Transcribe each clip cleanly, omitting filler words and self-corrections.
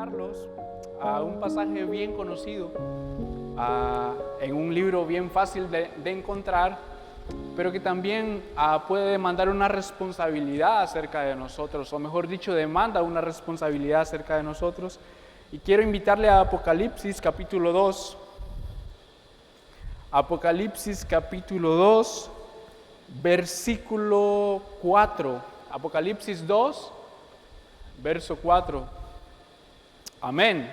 invitarlos a un pasaje bien conocido, en un libro bien fácil de encontrar, pero que también puede demandar una responsabilidad acerca de nosotros, o mejor dicho, demanda una responsabilidad acerca de nosotros. Y quiero invitarle a Apocalipsis capítulo 2. Apocalipsis capítulo 2, versículo 4. Apocalipsis 2, verso 4. Amén.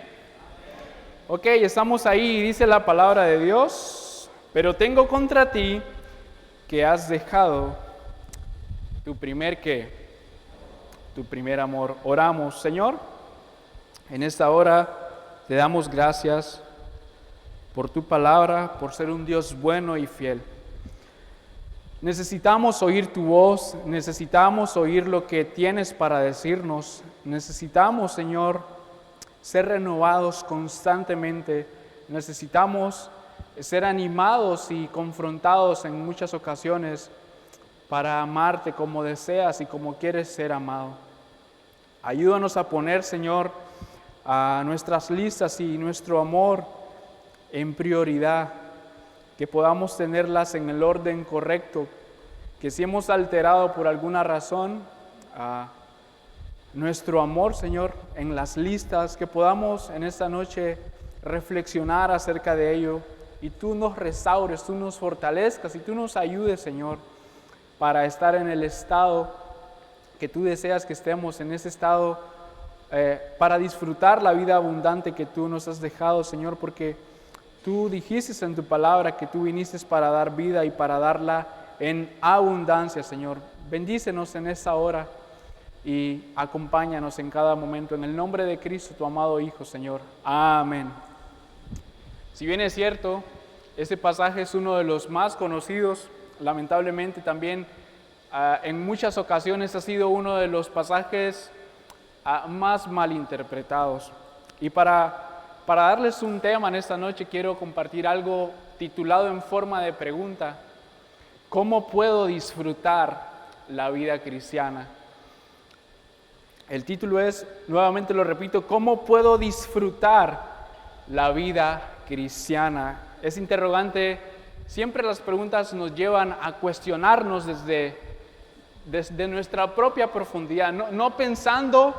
Ok, estamos ahí, dice la palabra de Dios: pero tengo contra ti que has dejado tu primer ¿qué? Tu primer amor. Oramos. Señor, en esta hora te damos gracias por tu palabra, por ser un Dios bueno y fiel. Necesitamos oír tu voz, necesitamos oír lo que tienes para decirnos. Necesitamos, Señor, ser renovados constantemente. Necesitamos ser animados y confrontados en muchas ocasiones para amarte como deseas y como quieres ser amado. Ayúdanos a poner, Señor, a nuestras listas y nuestro amor en prioridad, que podamos tenerlas en el orden correcto, que si hemos alterado por alguna razón nuestro amor, Señor, en las listas, que podamos en esta noche reflexionar acerca de ello y tú nos restaures, tú nos fortalezcas y tú nos ayudes, Señor, para estar en el estado que tú deseas que estemos, en ese estado para disfrutar la vida abundante que tú nos has dejado, Señor, porque tú dijiste en tu palabra que tú viniste para dar vida y para darla en abundancia, Señor. Bendícenos en esta hora y acompáñanos en cada momento. En el nombre de Cristo, tu amado Hijo, Señor. Amén. Si bien es cierto, este pasaje es uno de los más conocidos, lamentablemente también en muchas ocasiones ha sido uno de los pasajes más malinterpretados. Y para darles un tema en esta noche, quiero compartir algo titulado en forma de pregunta: ¿cómo puedo disfrutar la vida cristiana? El título es, nuevamente lo repito, ¿cómo puedo disfrutar la vida cristiana? Es interrogante. Siempre las preguntas nos llevan a cuestionarnos desde nuestra propia profundidad, no pensando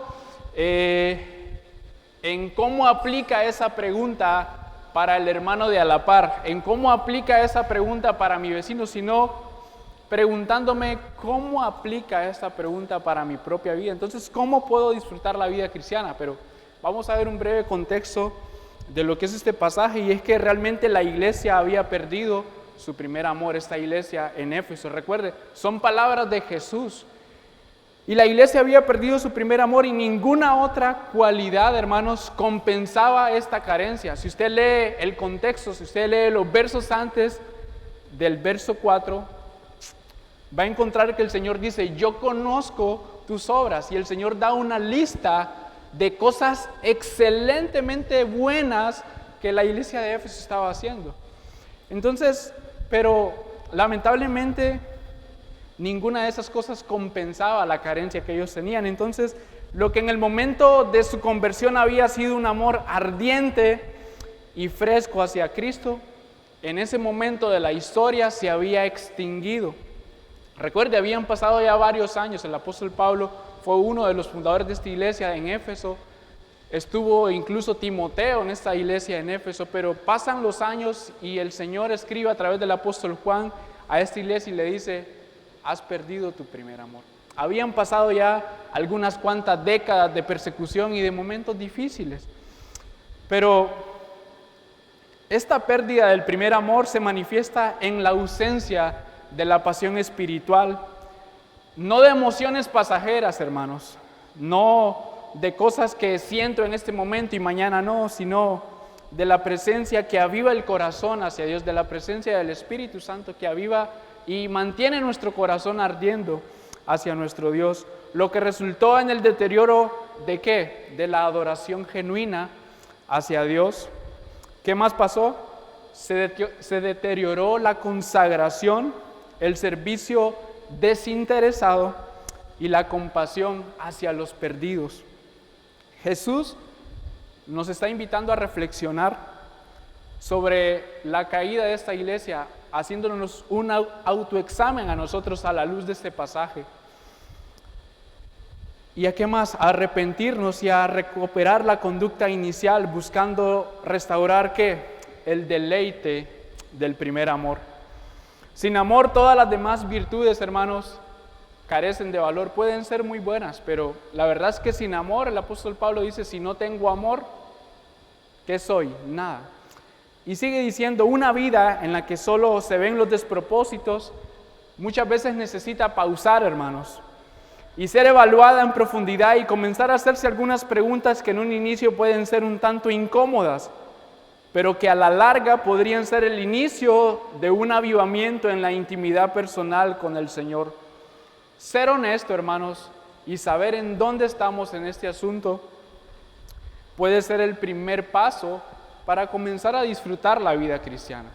en cómo aplica esa pregunta para el hermano de a la par, en cómo aplica esa pregunta para mi vecino, sino preguntándome cómo aplica esta pregunta para mi propia vida. Entonces, ¿cómo puedo disfrutar la vida cristiana? Pero vamos a ver un breve contexto de lo que es este pasaje, y es que realmente la iglesia había perdido su primer amor, esta iglesia en Éfeso. Recuerde, son palabras de Jesús. Y la iglesia había perdido su primer amor y ninguna otra cualidad, hermanos, compensaba esta carencia. Si usted lee el contexto, si usted lee los versos antes del verso 4, va a encontrar que el Señor dice: yo conozco tus obras, y el Señor da una lista de cosas excelentemente buenas que la iglesia de Éfeso estaba haciendo. Entonces, pero lamentablemente ninguna de esas cosas compensaba la carencia que ellos tenían. Entonces, lo que en el momento de su conversión había sido un amor ardiente y fresco hacia Cristo, en ese momento de la historia se había extinguido. Recuerde, habían pasado ya varios años. El apóstol Pablo fue uno de los fundadores de esta iglesia en Éfeso. Estuvo incluso Timoteo en esta iglesia en Éfeso, pero pasan los años y el Señor escribe a través del apóstol Juan a esta iglesia y le dice: has perdido tu primer amor. Habían pasado ya algunas cuantas décadas de persecución y de momentos difíciles, pero esta pérdida del primer amor se manifiesta en la ausencia de la pasión espiritual, no de emociones pasajeras, hermanos, no de cosas que siento en este momento y mañana no, sino de la presencia que aviva el corazón hacia Dios, de la presencia del Espíritu Santo que aviva y mantiene nuestro corazón ardiendo hacia nuestro Dios, lo que resultó en el deterioro ¿de qué? De la adoración genuina hacia Dios. ¿Qué más pasó? Se deterioró la consagración, el servicio desinteresado y la compasión hacia los perdidos. Jesús nos está invitando a reflexionar sobre la caída de esta iglesia, haciéndonos un autoexamen a nosotros a la luz de este pasaje. ¿Y a qué más? A arrepentirnos y a recuperar la conducta inicial, buscando restaurar ¿qué? El deleite del primer amor. Sin amor, todas las demás virtudes, hermanos, carecen de valor. Pueden ser muy buenas, pero la verdad es que sin amor, el apóstol Pablo dice, si no tengo amor, ¿qué soy? Nada. Y sigue diciendo, una vida en la que solo se ven los despropósitos, muchas veces necesita pausar, hermanos, y ser evaluada en profundidad y comenzar a hacerse algunas preguntas que en un inicio pueden ser un tanto incómodas, pero que a la larga podrían ser el inicio de un avivamiento en la intimidad personal con el Señor. Ser honesto, hermanos, y saber en dónde estamos en este asunto puede ser el primer paso para comenzar a disfrutar la vida cristiana.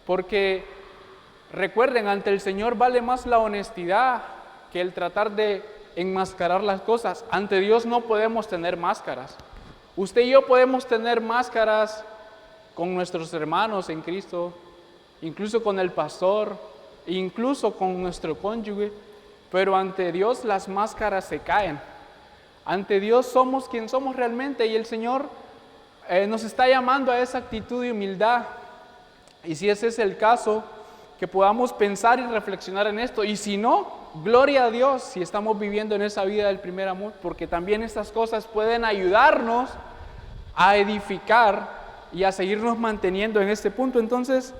Porque recuerden, ante el Señor vale más la honestidad que el tratar de enmascarar las cosas. Ante Dios no podemos tener máscaras. Usted y yo podemos tener máscaras con nuestros hermanos en Cristo, incluso con el pastor, incluso con nuestro cónyuge, pero ante Dios las máscaras se caen. Ante Dios somos quien somos realmente y el Señor nos está llamando a esa actitud de humildad. Y si ese es el caso, que podamos pensar y reflexionar en esto. Y si no, gloria a Dios si estamos viviendo en esa vida del primer amor, porque también estas cosas pueden ayudarnos a edificar y a seguirnos manteniendo en este punto. Entonces,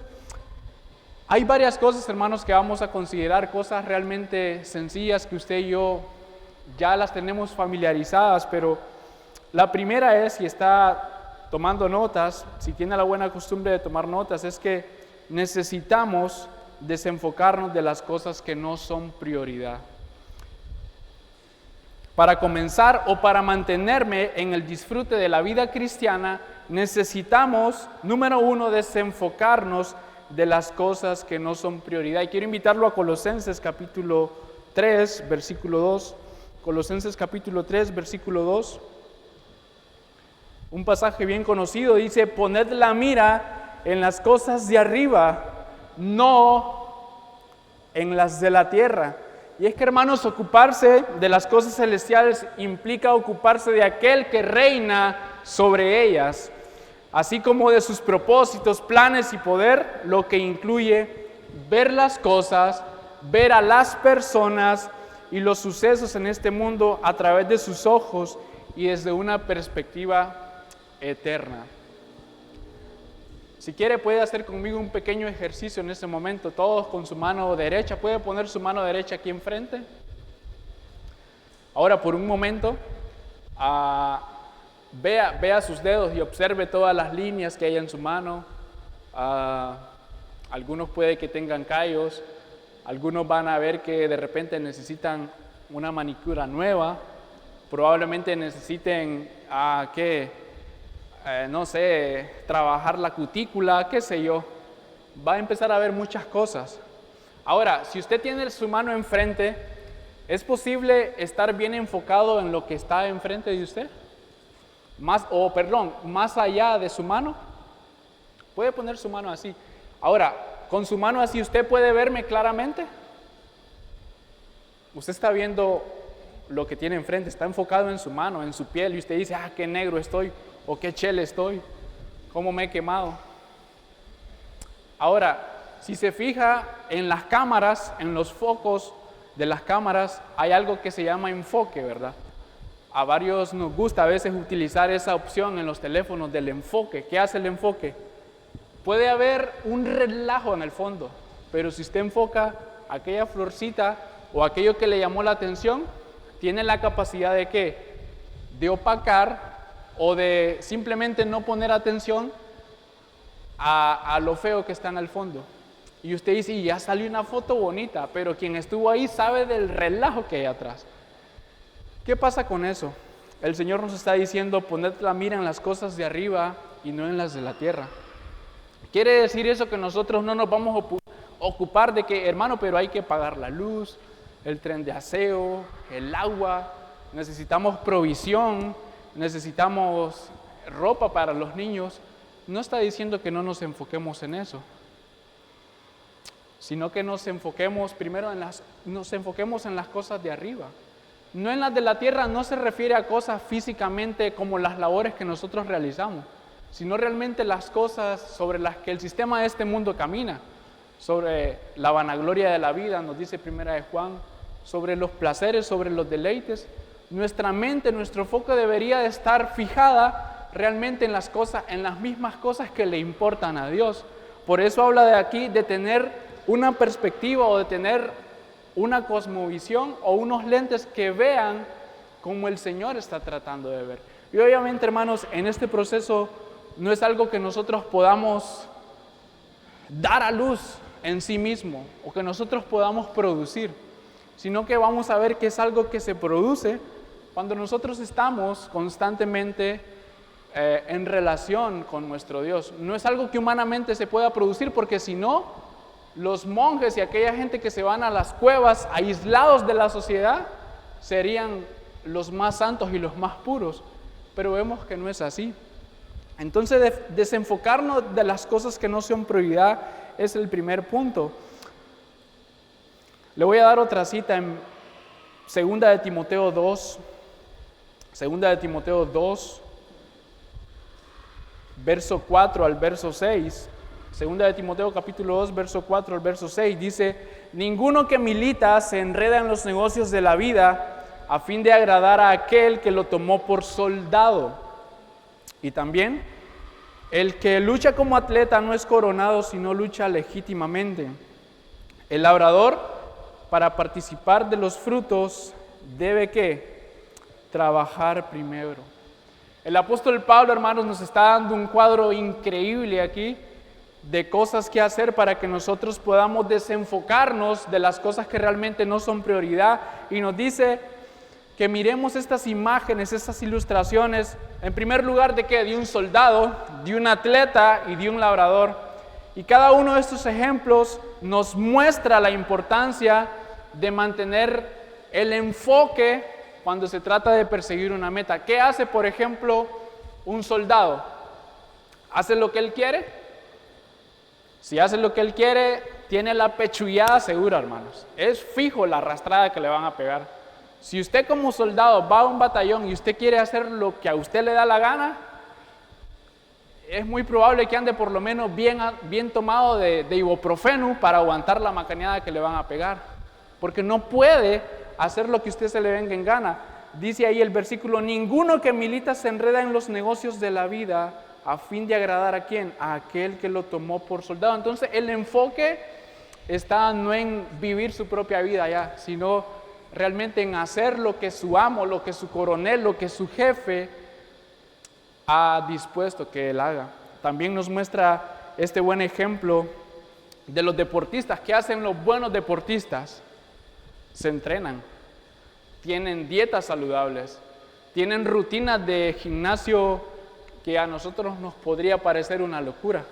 hay varias cosas, hermanos, que vamos a considerar, cosas realmente sencillas que usted y yo ya las tenemos familiarizadas, pero la primera es, si está tomando notas, si tiene la buena costumbre de tomar notas, es que necesitamos desenfocarnos de las cosas que no son prioridad. Para comenzar o para mantenerme en el disfrute de la vida cristiana, necesitamos, número uno, desenfocarnos de las cosas que no son prioridad. Y quiero invitarlo a Colosenses capítulo 3, versículo 2. Colosenses capítulo 3, versículo 2. Un pasaje bien conocido, dice, poned la mira en las cosas de arriba, no en las de la tierra. Y es que, hermanos, ocuparse de las cosas celestiales implica ocuparse de aquel que reina sobre ellas, así como de sus propósitos, planes y poder, lo que incluye ver las cosas, ver a las personas y los sucesos en este mundo a través de sus ojos y desde una perspectiva eterna. Si quiere, puede hacer conmigo un pequeño ejercicio en este momento, todos con su mano derecha. ¿Puede poner su mano derecha aquí enfrente? Ahora, por un momento, vea sus dedos y observe todas las líneas que hay en su mano. Algunos puede que tengan callos, algunos van a ver que de repente necesitan una manicura nueva, probablemente necesiten, no sé, trabajar la cutícula, qué sé yo. Va a empezar a ver muchas cosas. Ahora, si usted tiene su mano enfrente, ¿es posible estar bien enfocado en lo que está enfrente de usted? Más allá de su mano. Puede poner su mano así. Ahora, con su mano así, ¿usted puede verme claramente? Usted está viendo lo que tiene enfrente, está enfocado en su mano, en su piel, y usted dice, qué negro estoy, o qué chele estoy, cómo me he quemado. Ahora, si se fija en las cámaras, en los focos de las cámaras, hay algo que se llama enfoque, ¿verdad? A varios nos gusta a veces utilizar esa opción en los teléfonos del enfoque. ¿Qué hace el enfoque? Puede haber un relajo en el fondo, pero si usted enfoca aquella florcita o aquello que le llamó la atención, tiene la capacidad de ¿qué? De opacar o de simplemente no poner atención a lo feo que está en el fondo. Y usted dice, y ya salió una foto bonita, pero quien estuvo ahí sabe del relajo que hay atrás. ¿Qué pasa con eso? El Señor nos está diciendo, poned la mira en las cosas de arriba y no en las de la tierra. ¿Quiere decir eso que nosotros no nos vamos a ocupar de que, hermano, pero hay que pagar la luz, el tren de aseo, el agua, necesitamos provisión, necesitamos ropa para los niños, no está diciendo que no nos enfoquemos en eso, sino que nos enfoquemos primero nos enfoquemos en las cosas de arriba. No en las de la tierra, no se refiere a cosas físicamente como las labores que nosotros realizamos, sino realmente las cosas sobre las que el sistema de este mundo camina, sobre la vanagloria de la vida, nos dice Primera de Juan, sobre los placeres, sobre los deleites. Nuestra mente, nuestro foco debería de estar fijada realmente en las cosas, en las mismas cosas que le importan a Dios. Por eso habla de aquí de tener una perspectiva o de tener una cosmovisión o unos lentes que vean como el Señor está tratando de ver. Y obviamente, hermanos, en este proceso no es algo que nosotros podamos dar a luz en sí mismo o que nosotros podamos producir, sino que vamos a ver que es algo que se produce cuando nosotros estamos constantemente en relación con nuestro Dios. No es algo que humanamente se pueda producir, porque si no, los monjes y aquella gente que se van a las cuevas aislados de la sociedad serían los más santos y los más puros, pero vemos que no es así. Entonces, desenfocarnos de las cosas que no son prioridad es el primer punto. Le voy a dar otra cita en 2 de Timoteo 2, verso 4 al verso 6. Segunda de Timoteo capítulo 2, verso 4 al verso 6, dice: ninguno que milita se enreda en los negocios de la vida a fin de agradar a aquel que lo tomó por soldado. Y también, el que lucha como atleta no es coronado, sino lucha legítimamente. El labrador, para participar de los frutos, debe ¿qué? Trabajar primero. El apóstol Pablo, hermanos, nos está dando un cuadro increíble aquí de cosas que hacer para que nosotros podamos desenfocarnos de las cosas que realmente no son prioridad, y nos dice que miremos estas imágenes, estas ilustraciones, en primer lugar de ¿qué? De un soldado, de un atleta y de un labrador. Y cada uno de estos ejemplos nos muestra la importancia de mantener el enfoque cuando se trata de perseguir una meta. ¿Qué hace, por ejemplo, un soldado? ¿Hace lo que él quiere? Si hace lo que él quiere, tiene la pechullada segura, hermanos. Es fijo la arrastrada que le van a pegar. Si usted como soldado va a un batallón y usted quiere hacer lo que a usted le da la gana, es muy probable que ande por lo menos bien tomado de ibuprofeno para aguantar la macaneada que le van a pegar. Porque no puede hacer lo que a usted se le venga en gana. Dice ahí el versículo: ninguno que milita se enreda en los negocios de la vida a fin de agradar ¿a quién? A aquel que lo tomó por soldado. Entonces el enfoque está no en vivir su propia vida ya, sino realmente en hacer lo que su amo, lo que su coronel, lo que su jefe ha dispuesto que él haga. También nos muestra este buen ejemplo de los deportistas. ¿Qué hacen los buenos deportistas? Se entrenan, tienen dietas saludables, tienen rutinas de gimnasio que a nosotros nos podría parecer una locura.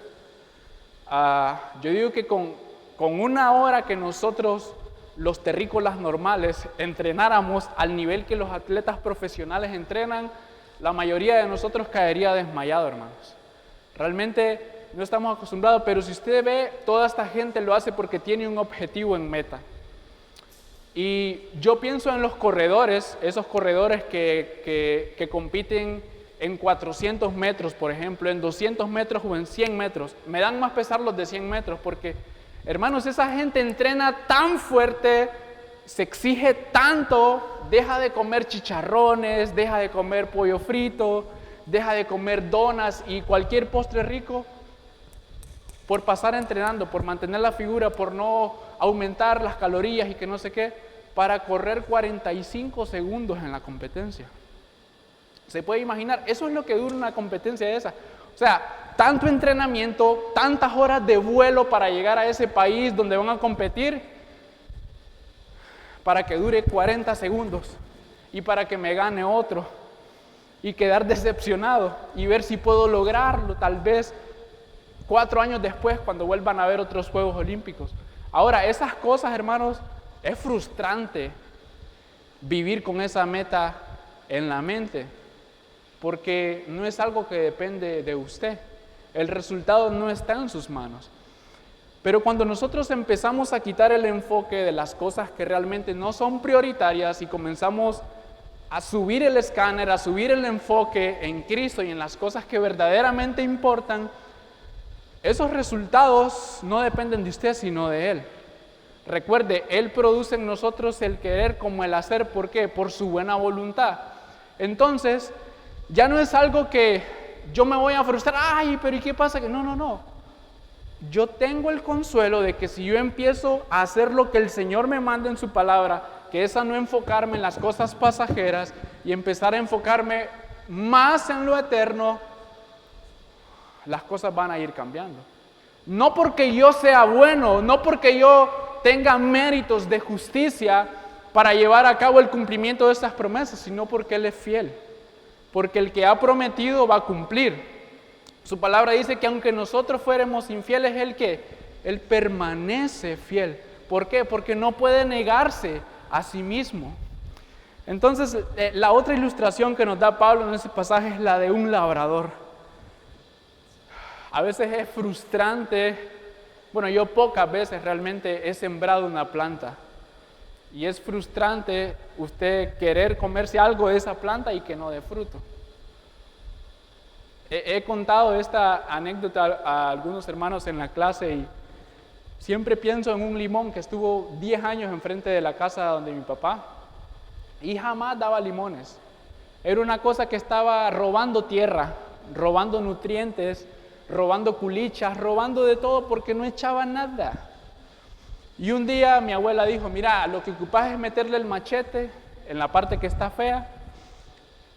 Yo digo que con una hora que nosotros, los terrícolas normales, entrenáramos al nivel que los atletas profesionales entrenan, la mayoría de nosotros caería desmayado, hermanos. Realmente no estamos acostumbrados, pero si usted ve, toda esta gente lo hace porque tiene un objetivo en meta. Y yo pienso en los corredores, esos corredores que compiten en 400 metros, por ejemplo, en 200 metros o en 100 metros. Me dan más pesar los de 100 metros porque, hermanos, esa gente entrena tan fuerte, se exige tanto, deja de comer chicharrones, deja de comer pollo frito, deja de comer donas y cualquier postre rico por pasar entrenando, por mantener la figura, por no aumentar las calorías y que no sé qué, para correr 45 segundos en la competencia. ¿Se puede imaginar? Eso es lo que dura una competencia de esa. O sea, tanto entrenamiento, tantas horas de vuelo para llegar a ese país donde van a competir, para que dure 40 segundos y para que me gane otro y quedar decepcionado y ver si puedo lograrlo tal vez 4 años después cuando vuelvan a haber otros Juegos Olímpicos. Ahora, esas cosas, hermanos, es frustrante vivir con esa meta en la mente. porque no es algo que depende de usted. El resultado no está en sus manos. Pero cuando nosotros empezamos a quitar el enfoque de las cosas que realmente no son prioritarias y comenzamos a subir el escáner, a subir el enfoque en Cristo y en las cosas que verdaderamente importan, esos resultados no dependen de usted, sino de Él. Recuerde, Él produce en nosotros el querer como el hacer. ¿Por qué? Por su buena voluntad. Entonces, ya no es algo que yo me voy a frustrar. Ay, pero ¿y qué pasa? No. Yo tengo el consuelo de que si yo empiezo a hacer lo que el Señor me manda en su palabra, que es a no enfocarme en las cosas pasajeras y empezar a enfocarme más en lo eterno, las cosas van a ir cambiando. No porque yo sea bueno, no porque yo tenga méritos de justicia para llevar a cabo el cumplimiento de estas promesas, sino porque Él es fiel. Porque el que ha prometido va a cumplir. Su palabra dice que aunque nosotros fuéramos infieles, Él permanece fiel. ¿Por qué? Porque no puede negarse a sí mismo. Entonces, la otra ilustración que nos da Pablo en ese pasaje es la de un labrador. A veces es frustrante. Bueno, yo pocas veces realmente he sembrado una planta. Y es frustrante usted querer comerse algo de esa planta y que no dé fruto. He contado esta anécdota a algunos hermanos en la clase y siempre pienso en un limón que estuvo 10 años enfrente de la casa donde mi papá y jamás daba limones. Era una cosa que estaba robando tierra, robando nutrientes, robando culichas, robando de todo porque no echaba nada. Y un día mi abuela dijo, mira, lo que ocupas es meterle el machete en la parte que está fea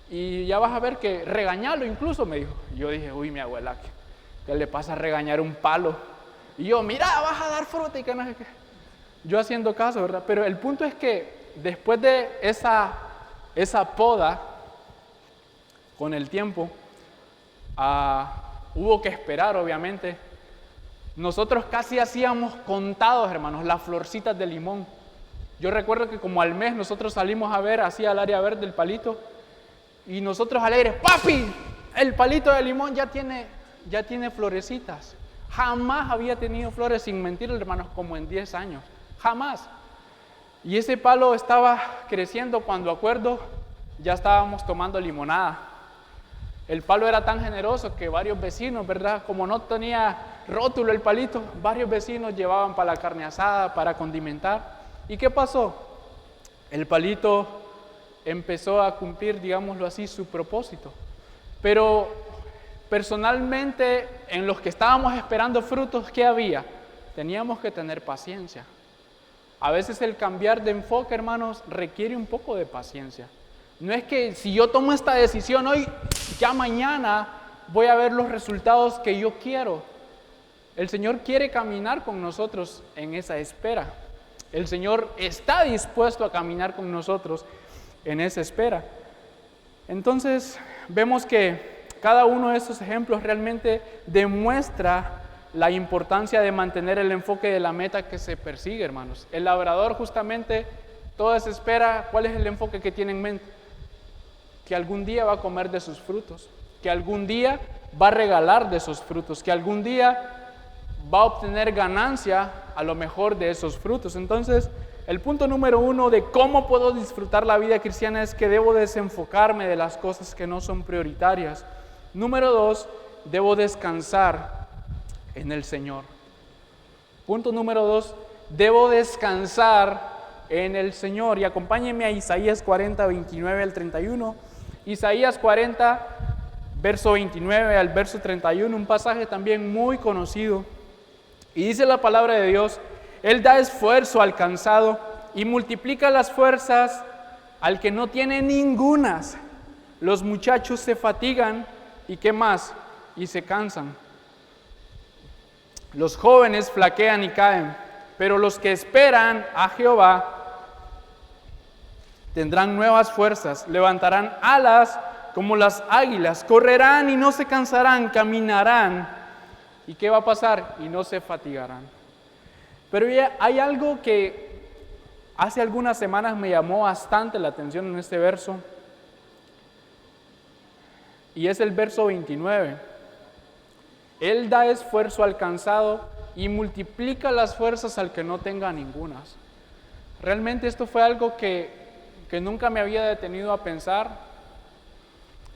y ya vas a ver que regañarlo incluso, me dijo. Y yo dije, uy, mi abuela, ¿qué le pasa a regañar un palo? Y yo, mira, vas a dar fruta y que no sé qué. Yo haciendo caso, ¿verdad? Pero el punto es que después de esa poda, con el tiempo, hubo que esperar, obviamente. Nosotros casi hacíamos contados, hermanos, las florcitas de limón. Yo recuerdo que como al mes nosotros salimos a ver así al área verde el palito y nosotros alegres, papi, el palito de limón ya tiene florecitas. Jamás había tenido flores, sin mentir, hermanos, como en 10 años. Jamás. Y ese palo estaba creciendo cuando, acuerdo, ya estábamos tomando limonada. El palo era tan generoso que varios vecinos, ¿verdad? Como no tenía rótulo el palito, varios vecinos llevaban para la carne asada, para condimentar. ¿Y qué pasó? El palito empezó a cumplir, digámoslo así, su propósito. Pero personalmente, en los que estábamos esperando frutos, ¿qué había? Teníamos que tener paciencia. A veces el cambiar de enfoque, hermanos, requiere un poco de paciencia. No es que si yo tomo esta decisión hoy, ya mañana voy a ver los resultados que yo quiero. El Señor quiere caminar con nosotros en esa espera. El Señor está dispuesto a caminar con nosotros en esa espera. Entonces, vemos que cada uno de estos ejemplos realmente demuestra la importancia de mantener el enfoque de la meta que se persigue, hermanos. El labrador justamente, toda esa espera, ¿cuál es el enfoque que tiene en mente? Que algún día va a comer de sus frutos, que algún día va a regalar de esos frutos, que algún día va a obtener ganancia a lo mejor de esos frutos. Entonces, el punto número 1 de cómo puedo disfrutar la vida cristiana es que debo desenfocarme de las cosas que no son prioritarias. Número 2, debo descansar en el Señor. Punto número 2, debo descansar en el Señor. Y acompáñenme a Isaías 40, 29 al 31. Isaías 40, verso 29 al verso 31, un pasaje también muy conocido. Y dice la palabra de Dios, Él da esfuerzo al cansado y multiplica las fuerzas al que no tiene ningunas. Los muchachos se fatigan y ¿qué más? Y se cansan. Los jóvenes flaquean y caen, pero los que esperan a Jehová tendrán nuevas fuerzas, levantarán alas como las águilas, correrán y no se cansarán, caminarán. ¿Y qué va a pasar? Y no se fatigarán. Pero hay algo que hace algunas semanas me llamó bastante la atención en este verso. y es el verso 29. Él da esfuerzo al cansado y multiplica las fuerzas al que no tenga ningunas. Realmente esto fue algo que nunca me había detenido a pensar,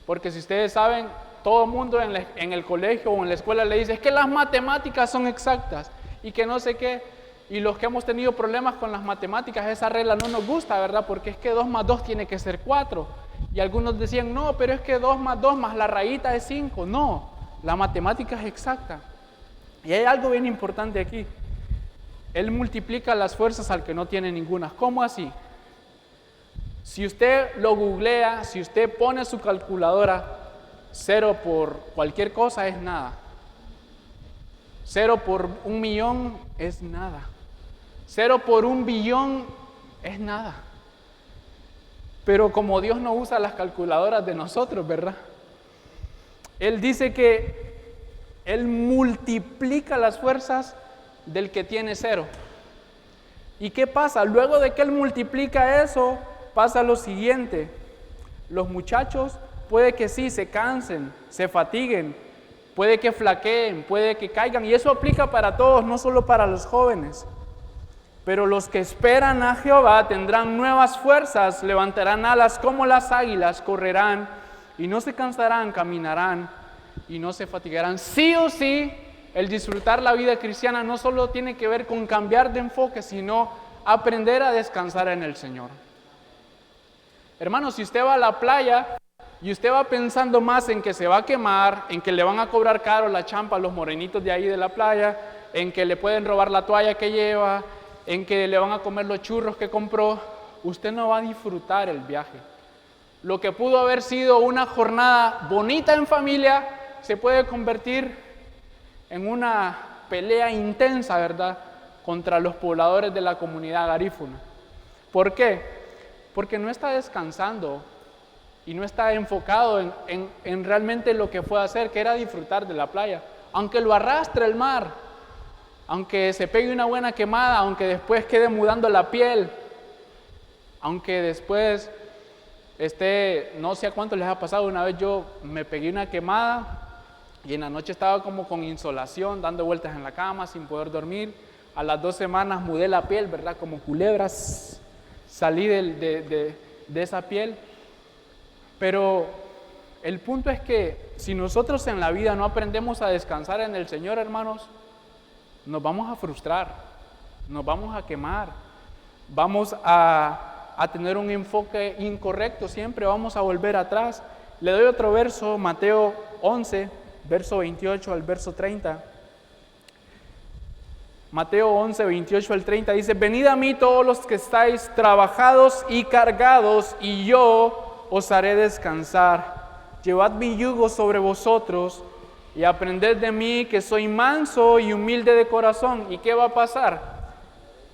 porque si ustedes saben, todo el mundo en el colegio o en la escuela le dice, es que las matemáticas son exactas y que no sé qué, y los que hemos tenido problemas con las matemáticas, esa regla no nos gusta, ¿verdad? Porque es que 2 más 2 tiene que ser 4, y algunos decían, no, pero es que 2 más 2 más la rayita es 5, no, la matemática es exacta. Y hay algo bien importante aquí, Él multiplica las fuerzas al que no tiene ninguna. ¿Cómo así? Si usted lo googlea, si usted pone su calculadora, 0 por cualquier cosa es nada. 0 por 1.000.000 es nada. 0 por 1.000.000.000 es nada. Pero como Dios no usa las calculadoras de nosotros, ¿verdad? Él dice que Él multiplica las fuerzas del que tiene 0. ¿Y qué pasa? Luego de que Él multiplica eso, pasa lo siguiente. Los muchachos puede que sí se cansen, se fatiguen, puede que flaqueen, puede que caigan, y eso aplica para todos, no solo para los jóvenes. Pero los que esperan a Jehová tendrán nuevas fuerzas, levantarán alas como las águilas, correrán y no se cansarán, caminarán y no se fatigarán. Sí o sí, el disfrutar la vida cristiana no solo tiene que ver con cambiar de enfoque, sino aprender a descansar en el Señor. Hermano, si usted va a la playa y usted va pensando más en que se va a quemar, en que le van a cobrar caro la champa a los morenitos de ahí de la playa, en que le pueden robar la toalla que lleva, en que le van a comer los churros que compró, usted no va a disfrutar el viaje. Lo que pudo haber sido una jornada bonita en familia se puede convertir en una pelea intensa, ¿verdad?, contra los pobladores de la comunidad garífuna. ¿Por qué? Porque no está descansando y no está enfocado en realmente lo que fue a hacer, que era disfrutar de la playa. Aunque lo arrastre el mar, aunque se pegue una buena quemada, aunque después quede mudando la piel, aunque después no sé a cuánto les ha pasado, una vez yo me pegué una quemada y en la noche estaba como con insolación, dando vueltas en la cama sin poder dormir. A las 2 semanas mudé la piel, ¿verdad? Como culebras, salí de esa piel. Pero el punto es que si nosotros en la vida no aprendemos a descansar en el Señor, hermanos, nos vamos a frustrar, nos vamos a quemar, vamos a tener un enfoque incorrecto, siempre vamos a volver atrás. Le doy otro verso, Mateo 11, verso 28 al verso 30. Mateo 11, 28 al 30 dice, venid a mí todos los que estáis trabajados y cargados, y yo os haré descansar. Llevad mi yugo sobre vosotros y aprended de mí, que soy manso y humilde de corazón. ¿Y qué va a pasar?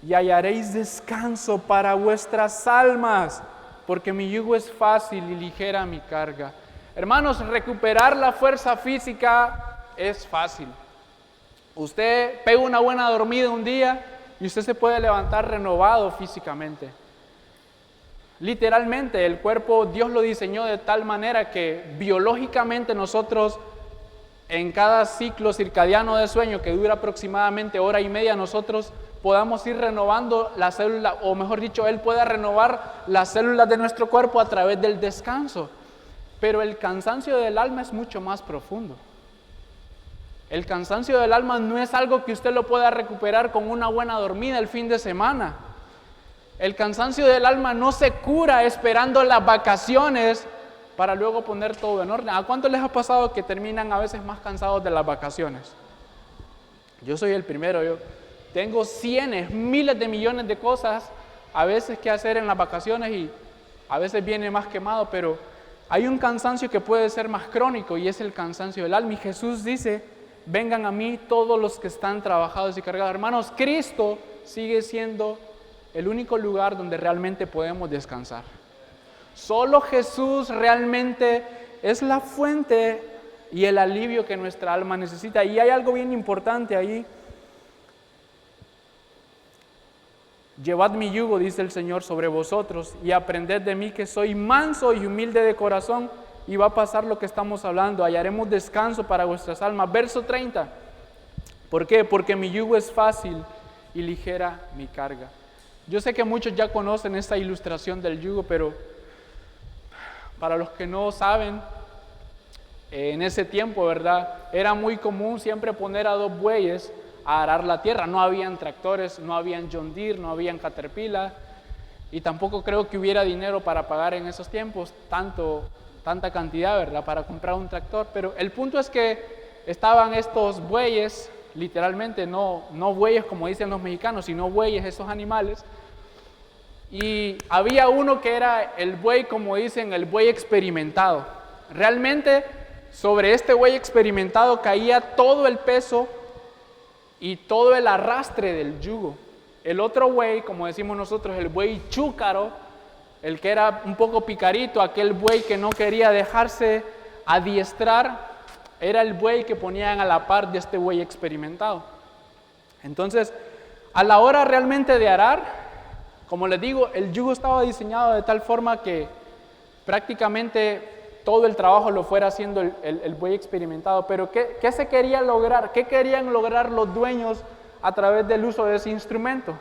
Y hallaréis descanso para vuestras almas, porque mi yugo es fácil y ligera mi carga. Hermanos, recuperar la fuerza física es fácil. Usted pega una buena dormida un día y usted se puede levantar renovado físicamente. Literalmente, el cuerpo Dios lo diseñó de tal manera que biológicamente nosotros, en cada ciclo circadiano de sueño que dura aproximadamente 1:30, nosotros podamos ir renovando la célula, o mejor dicho, Él pueda renovar las células de nuestro cuerpo a través del descanso. Pero el cansancio del alma es mucho más profundo. El cansancio del alma no es algo que usted lo pueda recuperar con una buena dormida el fin de semana. El cansancio del alma no se cura esperando las vacaciones para luego poner todo en orden. ¿A cuánto les ha pasado que terminan a veces más cansados de las vacaciones? Yo soy el primero. Yo tengo cientos, miles de millones de cosas a veces que hacer en las vacaciones y a veces viene más quemado, pero hay un cansancio que puede ser más crónico y es el cansancio del alma. Y Jesús dice, vengan a mí todos los que están trabajados y cargados. Hermanos, Cristo sigue siendo el único lugar donde realmente podemos descansar. Solo Jesús realmente es la fuente y el alivio que nuestra alma necesita. Y hay algo bien importante ahí. Llevad mi yugo, dice el Señor, sobre vosotros y aprended de mí, que soy manso y humilde de corazón, y va a pasar lo que estamos hablando. Hallaremos descanso para vuestras almas. Verso 30. ¿Por qué? Porque mi yugo es fácil y ligera mi carga. Yo sé que muchos ya conocen esta ilustración del yugo, pero para los que no saben, en ese tiempo, ¿verdad? Era muy común siempre poner a 2 bueyes a arar la tierra. No habían tractores, no habían John Deere, no habían Caterpillar, y tampoco creo que hubiera dinero para pagar en esos tiempos tanta cantidad, ¿verdad? Para comprar un tractor. Pero el punto es que estaban estos bueyes, literalmente, no bueyes como dicen los mexicanos, sino bueyes, esos animales. Y había uno que era el buey, como dicen, el buey experimentado. Realmente sobre este buey experimentado caía todo el peso y todo el arrastre del yugo. El otro buey, como decimos nosotros, el buey chúcaro, el que era un poco picarito, aquel buey que no quería dejarse adiestrar, era el buey que ponían a la par de este buey experimentado. Entonces, a la hora realmente de arar, como les digo, el yugo estaba diseñado de tal forma que prácticamente todo el trabajo lo fuera haciendo el buey experimentado. Pero ¿qué se quería lograr? ¿Qué querían lograr los dueños a través del uso de ese instrumento?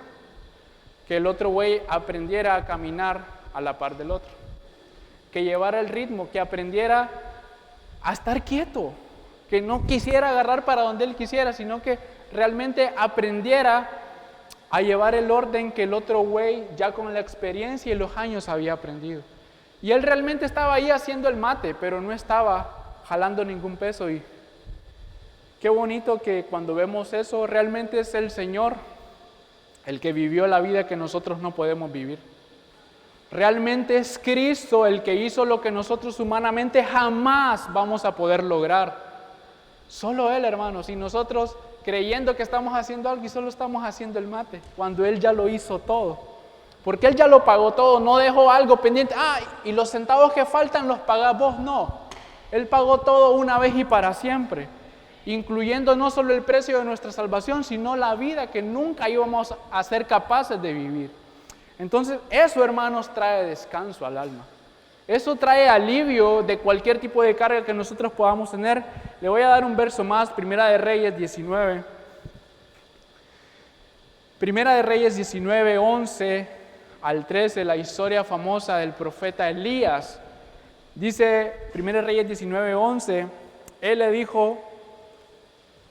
Que el otro buey aprendiera a caminar a la par del otro, que llevara el ritmo, que aprendiera a estar quieto, que no quisiera agarrar para donde él quisiera, sino que realmente aprendiera a llevar el orden que el otro buey ya con la experiencia y los años había aprendido. Y él realmente estaba ahí haciendo el mate, pero no estaba jalando ningún peso. Y qué bonito que cuando vemos eso, realmente es el Señor el que vivió la vida que nosotros no podemos vivir. Realmente es Cristo el que hizo lo que nosotros humanamente jamás vamos a poder lograr. Solo Él, hermanos, y nosotros creyendo que estamos haciendo algo y solo estamos haciendo el mate, cuando Él ya lo hizo todo. Porque Él ya lo pagó todo, no dejó algo pendiente. Y los centavos que faltan los pagás vos, no. Él pagó todo una vez y para siempre, incluyendo no solo el precio de nuestra salvación, sino la vida que nunca íbamos a ser capaces de vivir. Entonces, eso, hermanos, trae descanso al alma. Eso trae alivio de cualquier tipo de carga que nosotros podamos tener. Le voy a dar un verso más, Primera de Reyes 19. Primera de Reyes 19, 11 al 13, la historia famosa del profeta Elías. Dice 1 Reyes 19, 11, él le dijo: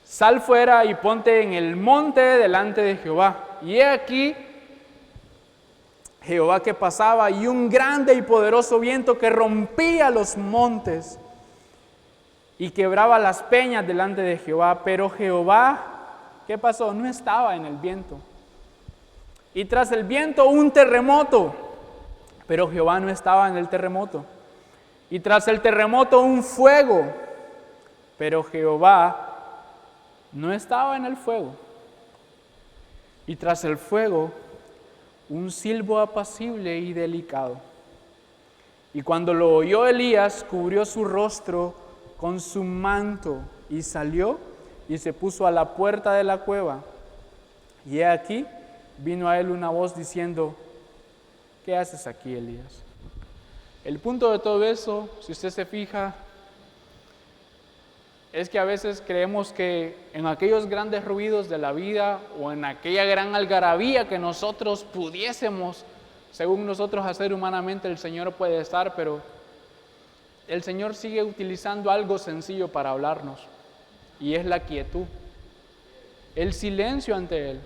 sal fuera y ponte en el monte delante de Jehová. Y he aquí Jehová que pasaba, y un grande y poderoso viento que rompía los montes y quebraba las peñas delante de Jehová. Pero Jehová, ¿qué pasó? No estaba en el viento. Y tras el viento un terremoto, pero Jehová no estaba en el terremoto. Y tras el terremoto un fuego, pero Jehová no estaba en el fuego. Y tras el fuego un silbo apacible y delicado. Y cuando lo oyó Elías, cubrió su rostro con su manto y salió y se puso a la puerta de la cueva. Y he aquí, vino a él una voz diciendo: ¿qué haces aquí, Elías? El punto de todo eso, si usted se fija, es que a veces creemos que en aquellos grandes ruidos de la vida o en aquella gran algarabía que nosotros pudiésemos, según nosotros hacer humanamente, el Señor puede estar, pero el Señor sigue utilizando algo sencillo para hablarnos, y es la quietud, el silencio ante Él.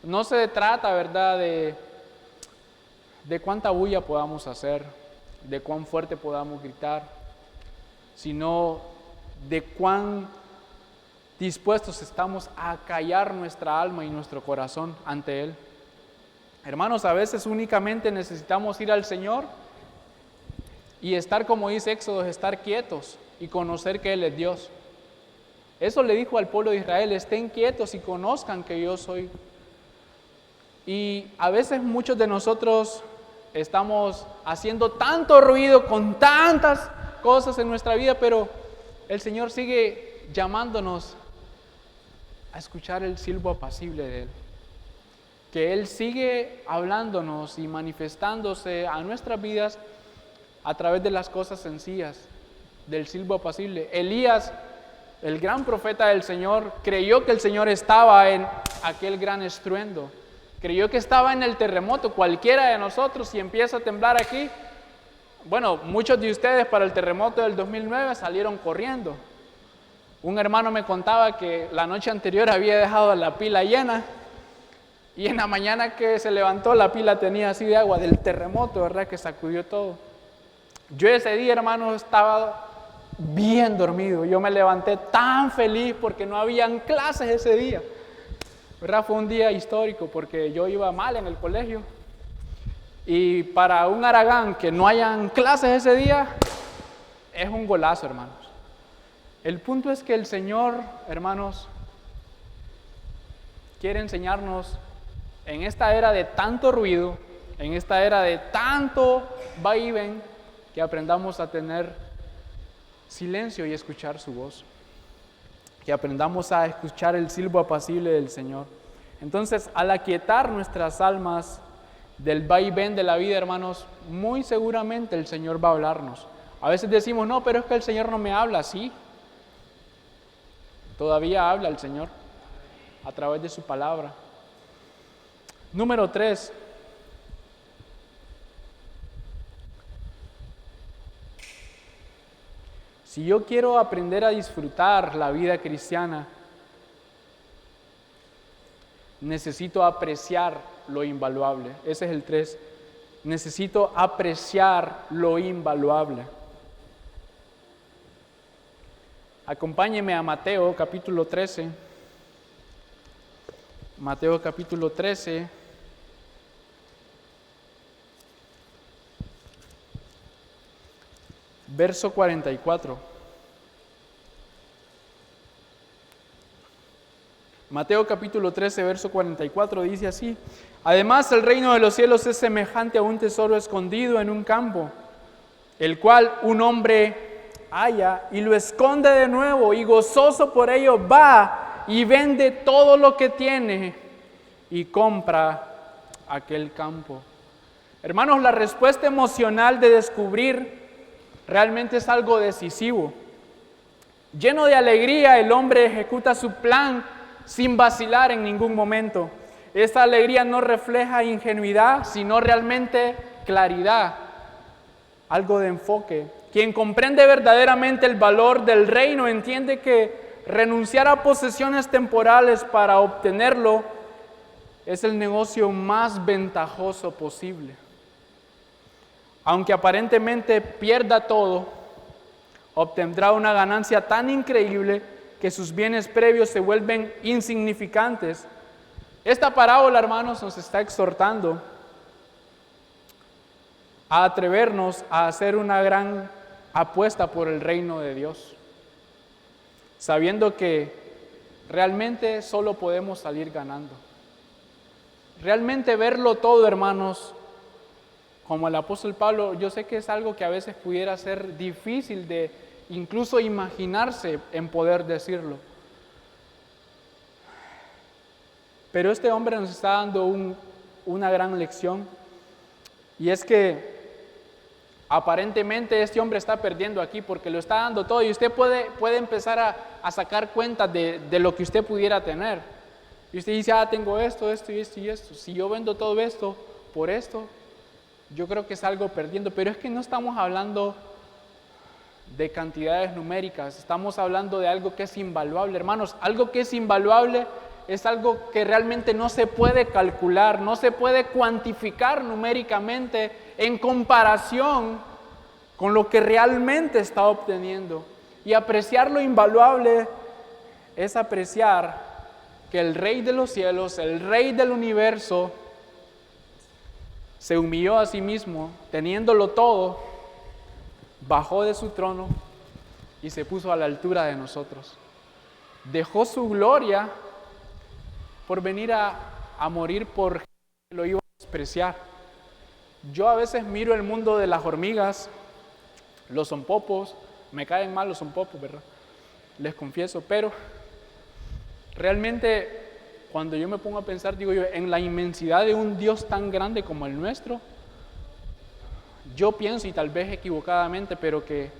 No se trata, ¿verdad?, de cuánta bulla podamos hacer, de cuán fuerte podamos gritar, sino de cuán dispuestos estamos a callar nuestra alma y nuestro corazón ante Él. Hermanos, a veces únicamente necesitamos ir al Señor y estar, como dice Éxodo, estar quietos y conocer que Él es Dios. Eso le dijo al pueblo de Israel: estén quietos y conozcan que yo soy. Y a veces muchos de nosotros estamos haciendo tanto ruido con tantas cosas en nuestra vida, pero el Señor sigue llamándonos a escuchar el silbo apacible de Él. Que Él sigue hablándonos y manifestándose a nuestras vidas a través de las cosas sencillas. del silbo apacible. Elías, el gran profeta del Señor, creyó que el Señor estaba en aquel gran estruendo. Creyó que estaba en el terremoto. Cualquiera de nosotros, si empieza a temblar aquí, bueno, muchos de ustedes para el terremoto del 2009 salieron corriendo. Un hermano me contaba que la noche anterior había dejado la pila llena y en la mañana que se levantó la pila tenía así de agua del terremoto, ¿verdad? Que sacudió todo. Yo ese día, hermano, estaba bien dormido. Yo me levanté tan feliz porque no habían clases ese día, ¿verdad? Fue un día histórico porque yo iba mal en el colegio. Y para un Aragán que no hayan clases ese día, es un golazo, hermanos. El punto es que el Señor, hermanos, quiere enseñarnos en esta era de tanto ruido, en esta era de tanto va y ven, que aprendamos a tener silencio y escuchar su voz. Que aprendamos a escuchar el silbo apacible del Señor. Entonces, al aquietar nuestras almas del va y ven de la vida, hermanos, muy seguramente el Señor va a hablarnos. A veces decimos, no, pero es que el Señor no me habla. Sí, todavía habla el Señor a través de su palabra. Número 3. Si yo quiero aprender a disfrutar la vida cristiana, necesito apreciar lo invaluable. Ese es el 3. Necesito apreciar lo invaluable. Acompáñeme a Mateo capítulo 13. Mateo capítulo 13. Verso 44. Mateo capítulo 13, verso 44 dice así: además el reino de los cielos es semejante a un tesoro escondido en un campo, el cual un hombre halla y lo esconde de nuevo, y gozoso por ello va y vende todo lo que tiene y compra aquel campo. Hermanos, la respuesta emocional de descubrir realmente es algo decisivo. Lleno de alegría, el hombre ejecuta su plan sin vacilar en ningún momento. Esta alegría no refleja ingenuidad, sino realmente claridad, algo de enfoque. Quien comprende verdaderamente el valor del reino entiende que renunciar a posesiones temporales para obtenerlo es el negocio más ventajoso posible. Aunque aparentemente pierda todo, obtendrá una ganancia tan increíble que sus bienes previos se vuelven insignificantes. Esta parábola, hermanos, nos está exhortando a atrevernos a hacer una gran apuesta por el reino de Dios, sabiendo que realmente solo podemos salir ganando. Realmente verlo todo, hermanos, como el apóstol Pablo, yo sé que es algo que a veces pudiera ser difícil de incluso imaginarse en poder decirlo. Pero este hombre nos está dando una gran lección, y es que aparentemente este hombre está perdiendo aquí porque lo está dando todo, y usted puede empezar a sacar cuentas de lo que usted pudiera tener. Y usted dice, tengo esto, esto y esto y esto. Si yo vendo todo esto por esto, yo creo que salgo perdiendo. Pero es que no estamos hablando de cantidades numéricas, estamos hablando de algo que es invaluable, hermanos. Algo que es invaluable es algo que realmente no se puede calcular, no se puede cuantificar numéricamente en comparación con lo que realmente está obteniendo. Y apreciar lo invaluable es apreciar que el Rey de los cielos, el Rey del universo, se humilló a sí mismo, teniéndolo todo, bajó de su trono y se puso a la altura de nosotros. Dejó su gloria por venir a morir por gente que lo iba a despreciar. Yo a veces miro el mundo de las hormigas, los zompopos, me caen mal los zompopos, ¿verdad? Les confieso, pero realmente cuando yo me pongo a pensar, digo yo, en la inmensidad de un Dios tan grande como el nuestro, yo pienso, y tal vez equivocadamente, pero que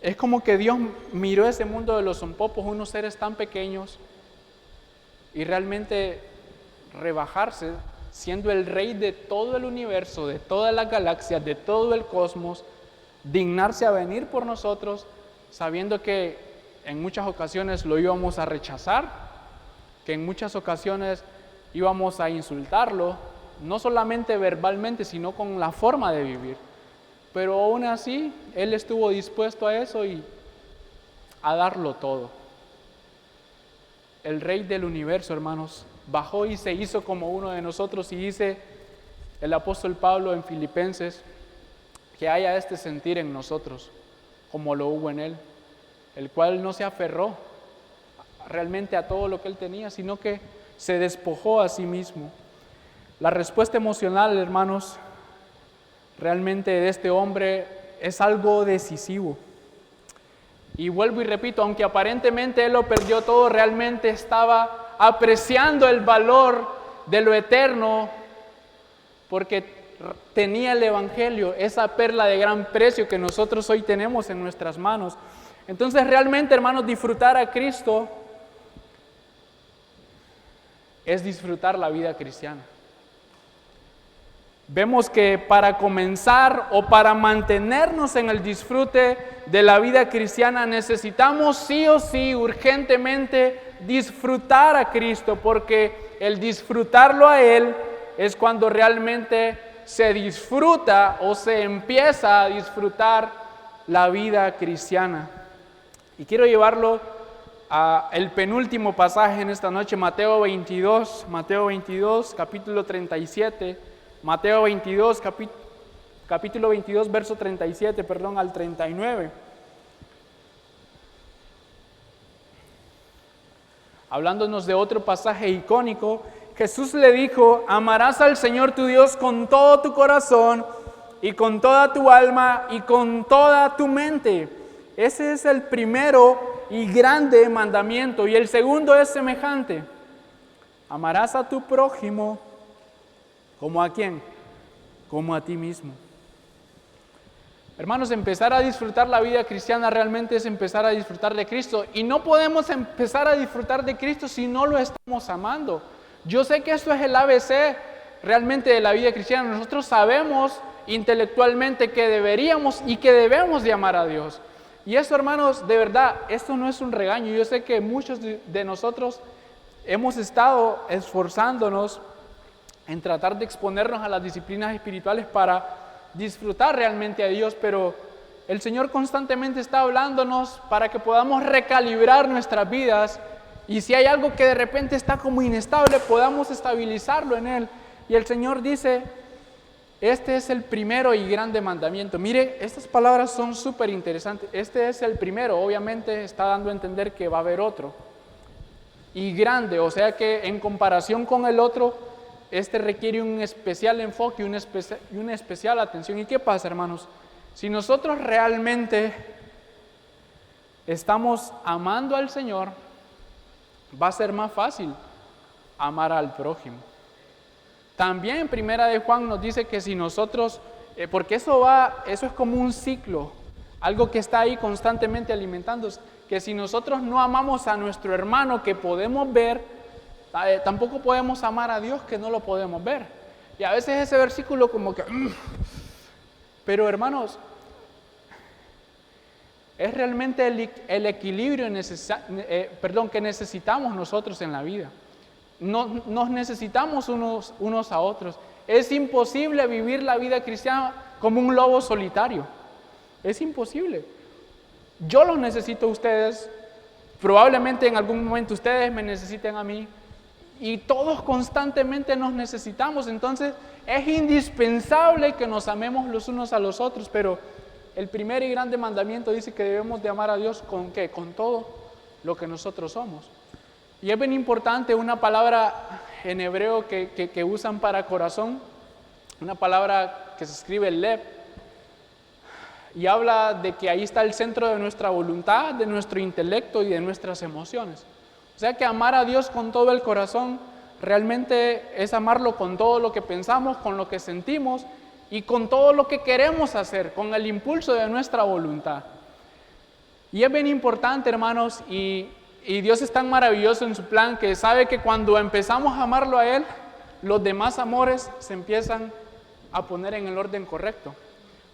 Es como que Dios miró ese mundo de los zompopos, unos seres tan pequeños, y realmente rebajarse, siendo el rey de todo el universo, de todas las galaxias, de todo el cosmos, dignarse a venir por nosotros, sabiendo que en muchas ocasiones lo íbamos a rechazar, que en muchas ocasiones íbamos a insultarlo, no solamente verbalmente, sino con la forma de vivir. Pero aún así, Él estuvo dispuesto a eso y a darlo todo. El Rey del universo, hermanos, bajó y se hizo como uno de nosotros, y dice el apóstol Pablo en Filipenses que haya este sentir en nosotros, como lo hubo en Él, el cual no se aferró realmente a todo lo que Él tenía, sino que se despojó a sí mismo. La respuesta emocional, hermanos, realmente de este hombre es algo decisivo. Y vuelvo y repito, aunque aparentemente él lo perdió todo, realmente estaba apreciando el valor de lo eterno, porque tenía el Evangelio, esa perla de gran precio que nosotros hoy tenemos en nuestras manos. Entonces realmente, hermanos, disfrutar a Cristo es disfrutar la vida cristiana. Vemos que para comenzar o para mantenernos en el disfrute de la vida cristiana necesitamos sí o sí urgentemente disfrutar a Cristo, porque el disfrutarlo a Él es cuando realmente se disfruta o se empieza a disfrutar la vida cristiana. Y quiero llevarlo al penúltimo pasaje en esta noche, Mateo 22, capítulo 37. Mateo 22, capítulo 22, verso 37, al 39. Hablándonos de otro pasaje icónico, Jesús le dijo: amarás al Señor tu Dios con todo tu corazón y con toda tu alma y con toda tu mente. Ese es el primero y grande mandamiento. Y el segundo es semejante: amarás a tu prójimo ¿como a quién? Como a ti mismo. Hermanos, empezar a disfrutar la vida cristiana realmente es empezar a disfrutar de Cristo. Y no podemos empezar a disfrutar de Cristo si no lo estamos amando. Yo sé que esto es el ABC realmente de la vida cristiana. Nosotros sabemos intelectualmente que deberíamos y que debemos de amar a Dios. Y eso, hermanos, de verdad, esto no es un regaño. Yo sé que muchos de nosotros hemos estado esforzándonos en tratar de exponernos a las disciplinas espirituales para disfrutar realmente a Dios, pero el Señor constantemente está hablándonos para que podamos recalibrar nuestras vidas, y si hay algo que de repente está como inestable, podamos estabilizarlo en Él. Y el Señor dice: este es el primero y grande mandamiento. Mire, estas palabras son súper interesantes. Este es el primero, obviamente está dando a entender que va a haber otro. Y grande, o sea que en comparación con el otro, este requiere un especial enfoque y una especial atención. ¿Y qué pasa, hermanos? Si nosotros realmente estamos amando al Señor, va a ser más fácil amar al prójimo. También en Primera de Juan nos dice que si nosotros, porque eso es como un ciclo, algo que está ahí constantemente alimentándose, que si nosotros no amamos a nuestro hermano que podemos ver, tampoco podemos amar a Dios que no lo podemos ver. Y a veces ese versículo como que... Pero hermanos, es realmente el equilibrio que necesitamos nosotros en la vida. Nos necesitamos unos a otros. Es imposible vivir la vida cristiana como un lobo solitario. Es imposible. Yo los necesito a ustedes. Probablemente en algún momento ustedes me necesiten a mí. Y todos constantemente nos necesitamos. Entonces es indispensable que nos amemos los unos a los otros. Pero el primer y grande mandamiento dice que debemos de amar a Dios ¿con qué? Con todo lo que nosotros somos. Y es bien importante una palabra en hebreo que usan para corazón, una palabra que se escribe lev, y habla de que ahí está el centro de nuestra voluntad, de nuestro intelecto y de nuestras emociones. O sea que amar a Dios con todo el corazón realmente es amarlo con todo lo que pensamos, con lo que sentimos y con todo lo que queremos hacer, con el impulso de nuestra voluntad. Y es bien importante, hermanos, y Dios es tan maravilloso en su plan que sabe que cuando empezamos a amarlo a Él, los demás amores se empiezan a poner en el orden correcto.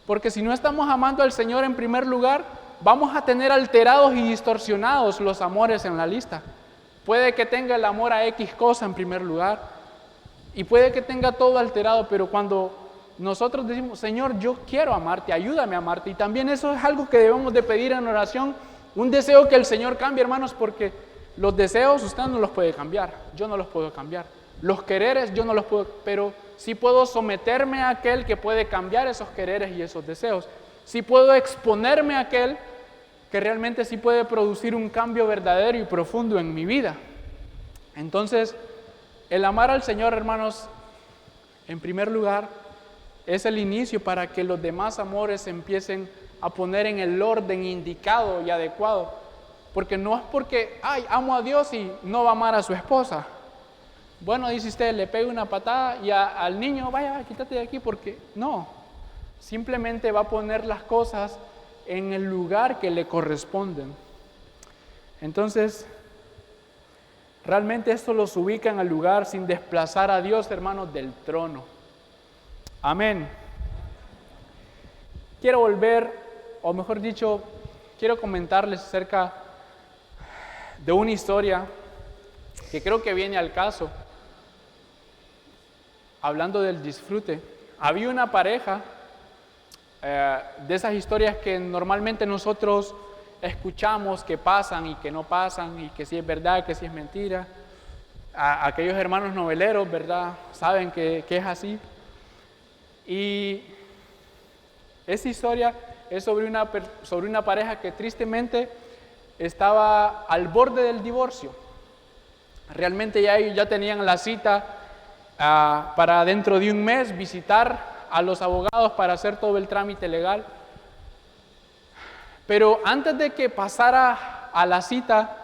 Porque si no estamos amando al Señor en primer lugar, vamos a tener alterados y distorsionados los amores en la lista. Puede que tenga el amor a X cosa en primer lugar y puede que tenga todo alterado, pero cuando nosotros decimos, Señor, yo quiero amarte, ayúdame a amarte, y también eso es algo que debemos de pedir en oración, un deseo que el Señor cambie, hermanos, porque los deseos usted no los puede cambiar, yo no los puedo cambiar, los quereres yo no los puedo, pero sí puedo someterme a aquel que puede cambiar esos quereres y esos deseos, sí puedo exponerme a aquel que realmente sí puede producir un cambio verdadero y profundo en mi vida. Entonces, el amar al Señor, hermanos, en primer lugar, es el inicio para que los demás amores se empiecen a poner en el orden indicado y adecuado. Porque no es porque, amo a Dios y no va a amar a su esposa. Bueno, dice usted, le pega una patada y al niño, vaya, quítate de aquí, porque no. Simplemente va a poner las cosas en el lugar que le corresponden. Entonces, realmente esto los ubica en el lugar sin desplazar a Dios, hermanos, del trono. Amén. Quiero volver, o mejor dicho, quiero comentarles acerca de una historia que creo que viene al caso. Hablando del disfrute, había una pareja de esas historias que normalmente nosotros escuchamos que pasan y que no pasan, y que si es verdad, que si es mentira. Aquellos hermanos noveleros, ¿verdad?, saben que es así. Y esa historia es sobre una pareja que tristemente estaba al borde del divorcio. Realmente ya tenían la cita para dentro de un mes visitar a los abogados para hacer todo el trámite legal. Pero antes de que pasara a la cita,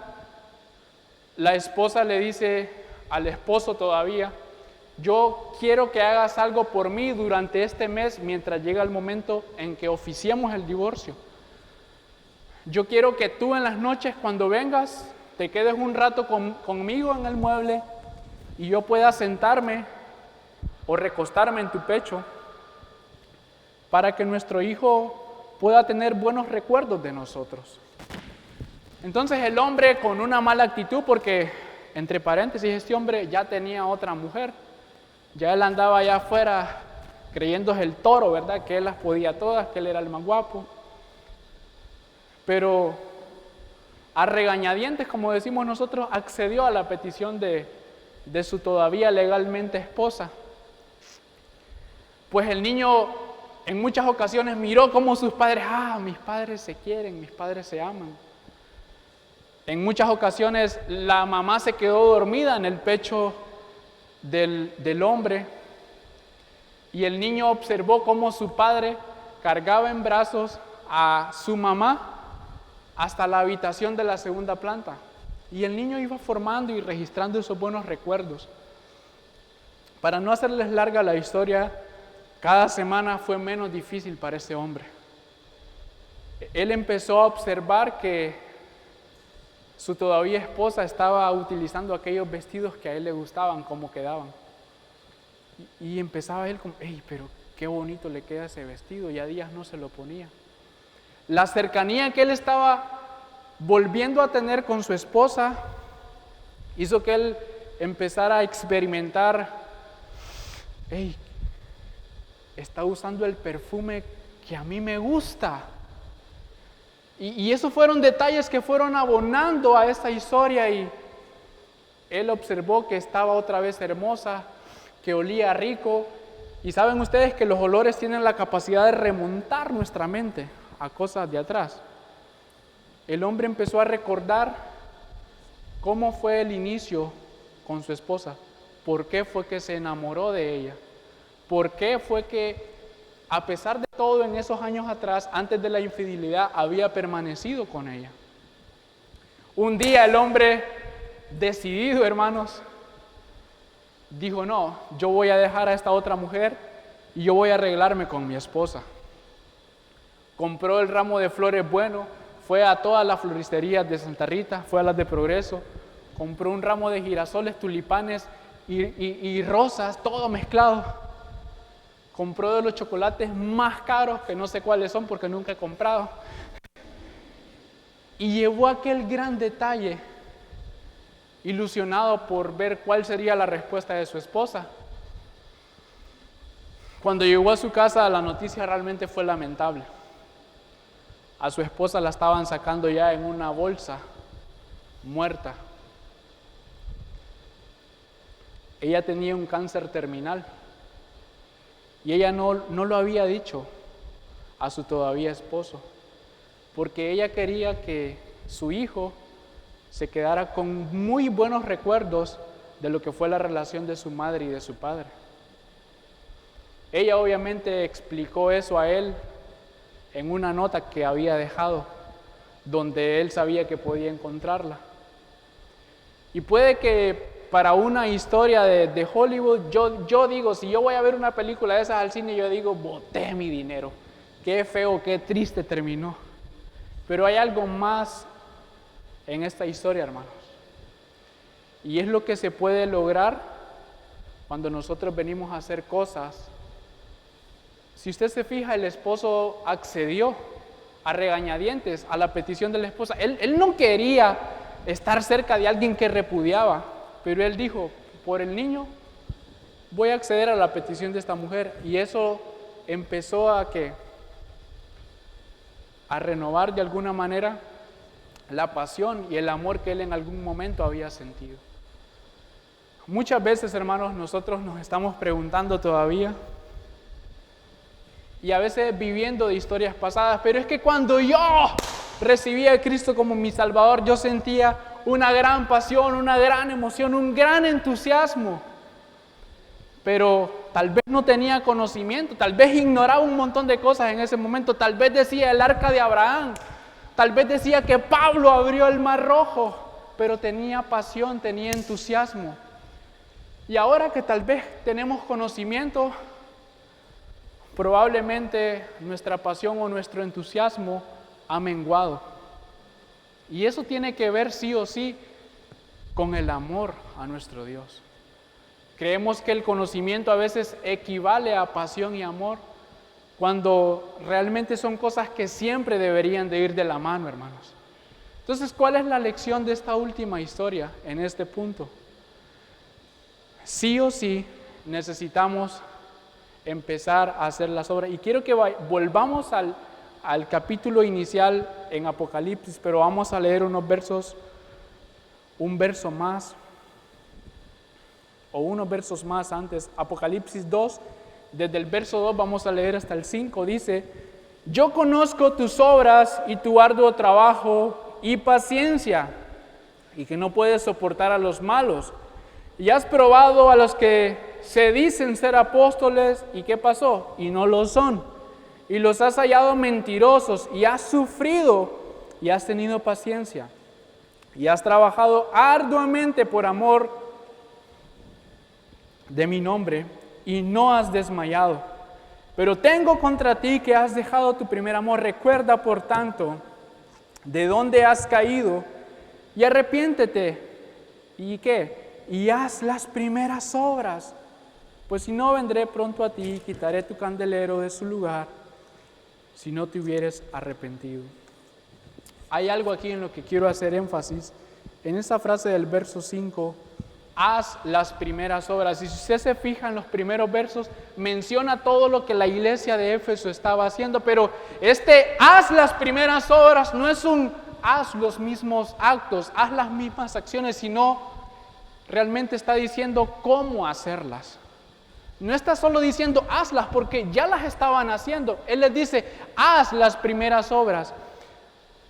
la esposa le dice al esposo todavía, yo quiero que hagas algo por mí durante este mes mientras llega el momento en que oficiemos el divorcio. Yo quiero que tú en las noches cuando vengas te quedes un rato conmigo en el mueble y yo pueda sentarme o recostarme en tu pecho para que nuestro hijo pueda tener buenos recuerdos de nosotros. Entonces el hombre, con una mala actitud, porque entre paréntesis este hombre ya tenía otra mujer, ya él andaba allá afuera creyéndose el toro, ¿verdad?, que él las podía todas, que él era el más guapo, pero a regañadientes, como decimos nosotros, accedió a la petición de su todavía legalmente esposa. Pues el niño en muchas ocasiones miró cómo sus padres, mis padres se quieren, mis padres se aman. En muchas ocasiones la mamá se quedó dormida en el pecho del hombre y el niño observó cómo su padre cargaba en brazos a su mamá hasta la habitación de la segunda planta. Y el niño iba formando y registrando esos buenos recuerdos. Para no hacerles larga la historia, cada semana fue menos difícil para ese hombre. Él empezó a observar que su todavía esposa estaba utilizando aquellos vestidos que a él le gustaban, como quedaban. Y empezaba él como, pero qué bonito le queda ese vestido, ya días no se lo ponía. La cercanía que él estaba volviendo a tener con su esposa hizo que él empezara a experimentar, está usando el perfume que a mí me gusta. Y esos fueron detalles que fueron abonando a esta historia y él observó que estaba otra vez hermosa, que olía rico. Y saben ustedes que los olores tienen la capacidad de remontar nuestra mente a cosas de atrás. El hombre empezó a recordar cómo fue el inicio con su esposa, por qué fue que se enamoró de ella, por qué fue que a pesar de todo en esos años atrás, antes de la infidelidad, había permanecido con ella. Un día el hombre, decidido, hermanos, dijo, no, yo voy a dejar a esta otra mujer y yo voy a arreglarme con mi esposa. Compró el ramo de flores bueno, fue a todas las floristerías de Santa Rita, fue a las de Progreso, compró un ramo de girasoles, tulipanes y rosas, todo mezclado. Compró de los chocolates más caros, que no sé cuáles son porque nunca he comprado. Y llevó aquel gran detalle, ilusionado por ver cuál sería la respuesta de su esposa. Cuando llegó a su casa, la noticia realmente fue lamentable. A su esposa la estaban sacando ya en una bolsa, muerta. Ella tenía un cáncer terminal y ella no lo había dicho a su todavía esposo, porque ella quería que su hijo se quedara con muy buenos recuerdos de lo que fue la relación de su madre y de su padre. Ella obviamente explicó eso a él en una nota que había dejado, donde él sabía que podía encontrarla. Y puede que para una historia de Hollywood, yo digo, si yo voy a ver una película de esas al cine, yo digo, boté mi dinero. Qué feo, qué triste terminó. Pero hay algo más en esta historia, hermanos. Y es lo que se puede lograr cuando nosotros venimos a hacer cosas. Si usted se fija, el esposo accedió a regañadientes a la petición de la esposa. Él no quería estar cerca de alguien que repudiaba, pero él dijo, por el niño voy a acceder a la petición de esta mujer. Y eso empezó a renovar de alguna manera la pasión y el amor que él en algún momento había sentido. Muchas veces, hermanos, nosotros nos estamos preguntando todavía, y a veces viviendo de historias pasadas, pero es que cuando yo recibí a Cristo como mi Salvador, yo sentía una gran pasión, una gran emoción, un gran entusiasmo, pero tal vez no tenía conocimiento, tal vez ignoraba un montón de cosas en ese momento, tal vez decía el arca de Abraham, tal vez decía que Pablo abrió el mar rojo, pero tenía pasión, tenía entusiasmo. Y ahora que tal vez tenemos conocimiento, probablemente nuestra pasión o nuestro entusiasmo ha menguado. Y eso tiene que ver sí o sí con el amor a nuestro Dios. Creemos que el conocimiento a veces equivale a pasión y amor, cuando realmente son cosas que siempre deberían de ir de la mano, hermanos. Entonces, ¿cuál es la lección de esta última historia en este punto? Sí o sí necesitamos empezar a hacer las obras. Y quiero que volvamos al capítulo inicial en Apocalipsis, pero vamos a leer un verso más, o unos versos más antes. Apocalipsis 2, desde el verso 2 vamos a leer hasta el 5, dice: yo conozco tus obras y tu arduo trabajo y paciencia, y que no puedes soportar a los malos, y has probado a los que se dicen ser apóstoles, ¿y qué pasó? Y no lo son, y los has hallado mentirosos, y has sufrido, y has tenido paciencia, y has trabajado arduamente por amor de mi nombre, y no has desmayado. Pero tengo contra ti que has dejado tu primer amor. Recuerda, por tanto, de dónde has caído, y arrepiéntete. ¿Y qué? Y haz las primeras obras. Pues si no, vendré pronto a ti y quitaré tu candelero de su lugar, si no te hubieres arrepentido. Hay algo aquí en lo que quiero hacer énfasis. En esa frase del verso 5, haz las primeras obras. Y si usted se fija en los primeros versos, menciona todo lo que la iglesia de Éfeso estaba haciendo, pero haz las primeras obras no es un haz los mismos actos, haz las mismas acciones, sino realmente está diciendo cómo hacerlas. No está solo diciendo hazlas porque ya las estaban haciendo. Él les dice haz las primeras obras.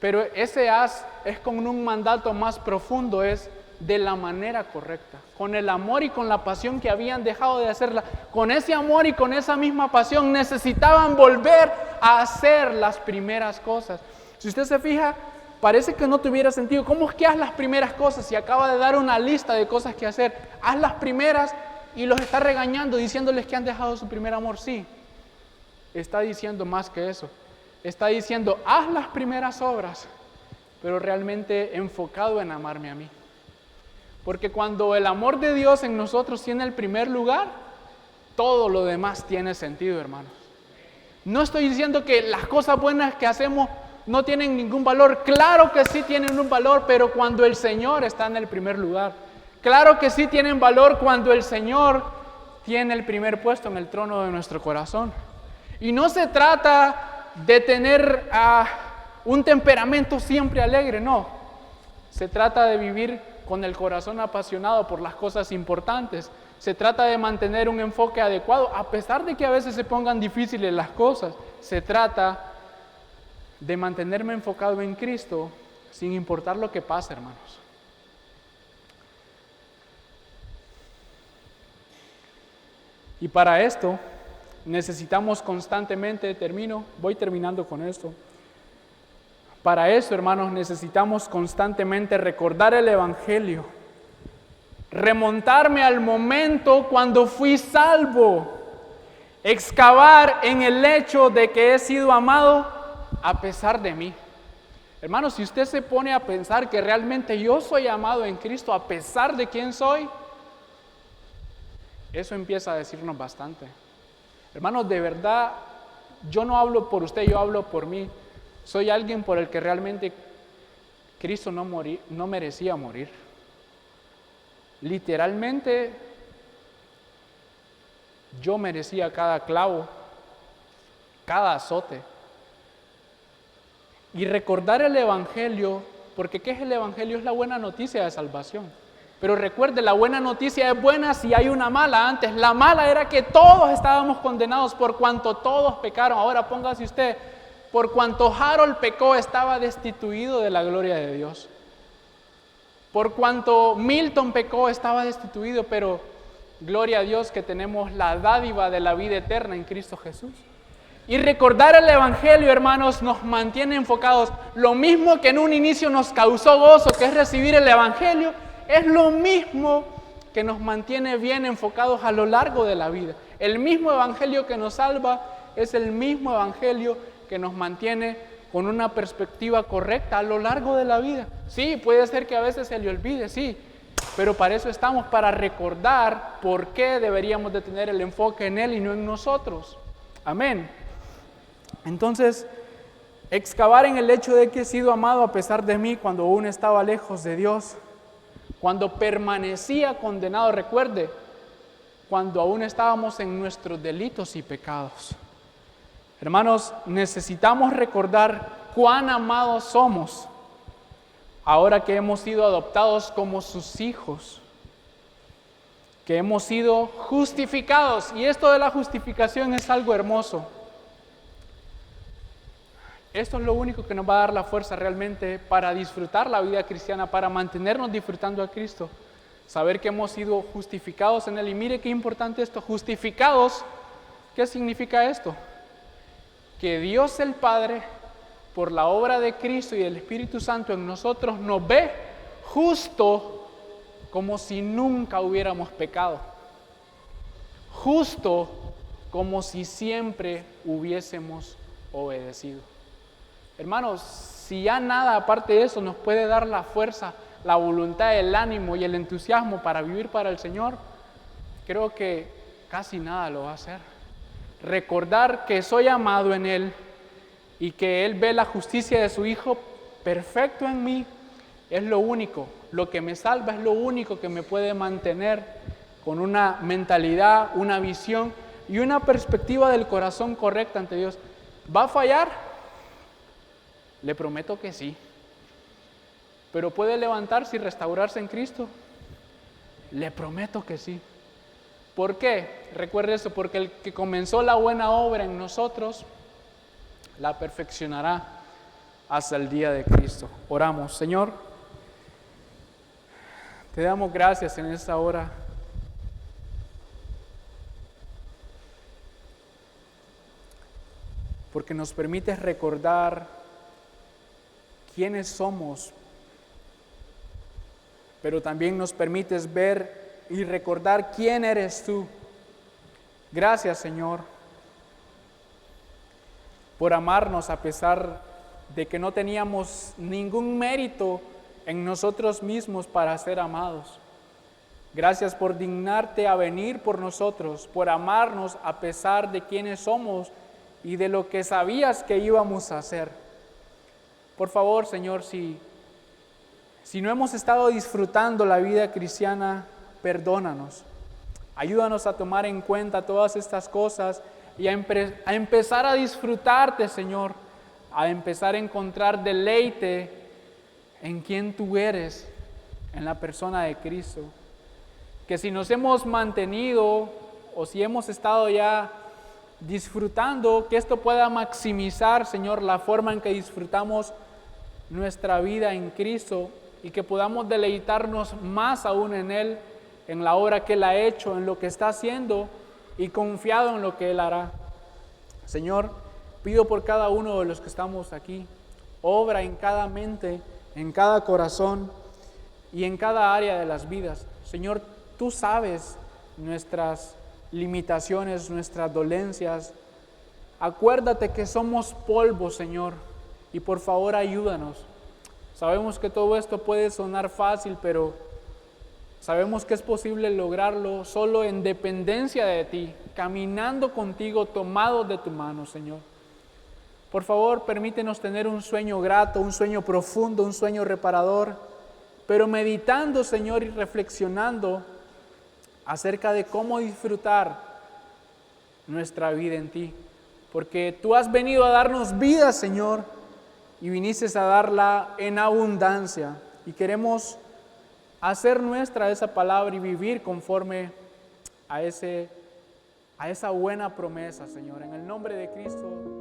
Pero ese haz es con un mandato más profundo, es de la manera correcta, con el amor y con la pasión que habían dejado de hacerla. Con ese amor y con esa misma pasión necesitaban volver a hacer las primeras cosas. Si usted se fija, parece que no tuviera sentido. ¿Cómo es que haz las primeras cosas? Si acaba de dar una lista de cosas que hacer, haz las primeras y los está regañando, diciéndoles que han dejado su primer amor. Sí, está diciendo más que eso. Está diciendo, haz las primeras obras pero realmente enfocado en amarme a mí. Porque cuando el amor de Dios en nosotros tiene el primer lugar, todo lo demás tiene sentido, hermanos. No estoy diciendo que las cosas buenas que hacemos no tienen ningún valor. Claro que sí tienen un valor, pero cuando el Señor está en el primer lugar. Claro que sí tienen valor cuando el Señor tiene el primer puesto en el trono de nuestro corazón. Y no se trata de tener un temperamento siempre alegre, no. Se trata de vivir con el corazón apasionado por las cosas importantes. Se trata de mantener un enfoque adecuado, a pesar de que a veces se pongan difíciles las cosas. Se trata de mantenerme enfocado en Cristo, sin importar lo que pase, hermanos. Y para esto necesitamos constantemente, voy terminando con esto. Para eso, hermanos, necesitamos constantemente recordar el Evangelio, remontarme al momento cuando fui salvo, excavar en el hecho de que he sido amado a pesar de mí. Hermanos, si usted se pone a pensar que realmente yo soy amado en Cristo a pesar de quién soy, eso empieza a decirnos bastante. Hermanos, de verdad, yo no hablo por usted, yo hablo por mí. Soy alguien por el que realmente Cristo no merecía morir. Literalmente, yo merecía cada clavo, cada azote. Y recordar el Evangelio, porque ¿qué es el Evangelio? Es la buena noticia de salvación. Pero recuerde, la buena noticia es buena si hay una mala antes. La mala era que todos estábamos condenados por cuanto todos pecaron. Ahora póngase usted, por cuanto Harold pecó, estaba destituido de la gloria de Dios. Por cuanto Milton pecó, estaba destituido, pero gloria a Dios que tenemos la dádiva de la vida eterna en Cristo Jesús. Y recordar el Evangelio, hermanos, nos mantiene enfocados. Lo mismo que en un inicio nos causó gozo, que es recibir el Evangelio, es lo mismo que nos mantiene bien enfocados a lo largo de la vida. El mismo Evangelio que nos salva es el mismo Evangelio que nos mantiene con una perspectiva correcta a lo largo de la vida. Sí, puede ser que a veces se le olvide, sí, pero para eso estamos, para recordar por qué deberíamos de tener el enfoque en Él y no en nosotros. Amén. Entonces, excavar en el hecho de que he sido amado a pesar de mí cuando aún estaba lejos de Dios, cuando permanecía condenado, recuerde, cuando aún estábamos en nuestros delitos y pecados. Hermanos, necesitamos recordar cuán amados somos ahora que hemos sido adoptados como sus hijos, que hemos sido justificados. Y esto de la justificación es algo hermoso. Esto es lo único que nos va a dar la fuerza realmente para disfrutar la vida cristiana, para mantenernos disfrutando a Cristo. Saber que hemos sido justificados en Él. Y mire qué importante esto, justificados. ¿Qué significa esto? Que Dios el Padre, por la obra de Cristo y del Espíritu Santo en nosotros, nos ve justo como si nunca hubiéramos pecado. Justo como si siempre hubiésemos obedecido. Hermanos, si ya nada aparte de eso nos puede dar la fuerza, la voluntad, el ánimo y el entusiasmo para vivir para el Señor, creo que casi nada lo va a hacer. Recordar que soy amado en Él y que Él ve la justicia de su Hijo perfecto en mí, es lo único, lo que me salva, es lo único que me puede mantener con una mentalidad, una visión y una perspectiva del corazón correcta ante Dios. ¿Va a fallar? Le prometo que sí. ¿Pero puede levantarse y restaurarse en Cristo? Le prometo que sí. ¿Por qué? Recuerde eso, porque el que comenzó la buena obra en nosotros, la perfeccionará hasta el día de Cristo. Oramos. Señor, te damos gracias en esta hora. Porque nos permites recordar quiénes somos, pero también nos permites ver y recordar quién eres tú. Gracias, Señor, por amarnos a pesar de que no teníamos ningún mérito en nosotros mismos para ser amados. Gracias por dignarte a venir por nosotros, por amarnos a pesar de quiénes somos y de lo que sabías que íbamos a hacer. Por favor, Señor, si no hemos estado disfrutando la vida cristiana, perdónanos. Ayúdanos a tomar en cuenta todas estas cosas y a empezar a disfrutarte, Señor, a empezar a encontrar deleite en quien tú eres, en la persona de Cristo. Que si nos hemos mantenido o si hemos estado ya disfrutando, que esto pueda maximizar, Señor, la forma en que disfrutamos nuestra vida en Cristo y que podamos deleitarnos más aún en Él, en la obra que Él ha hecho, en lo que está haciendo y confiado en lo que Él hará. Señor, pido por cada uno de los que estamos aquí, obra en cada mente, en cada corazón y en cada área de las vidas. Señor, tú sabes nuestras limitaciones, nuestras dolencias. Acuérdate que somos polvo, Señor, y por favor ayúdanos. Sabemos que todo esto puede sonar fácil, pero sabemos que es posible lograrlo solo en dependencia de ti, caminando contigo, tomados de tu mano, Señor. Por favor, permítenos tener un sueño grato, un sueño profundo, un sueño reparador, pero meditando, Señor, y reflexionando acerca de cómo disfrutar nuestra vida en ti. Porque tú has venido a darnos vida, Señor, y viniste a darla en abundancia. Y queremos hacer nuestra esa palabra y vivir conforme a esa buena promesa, Señor. En el nombre de Cristo.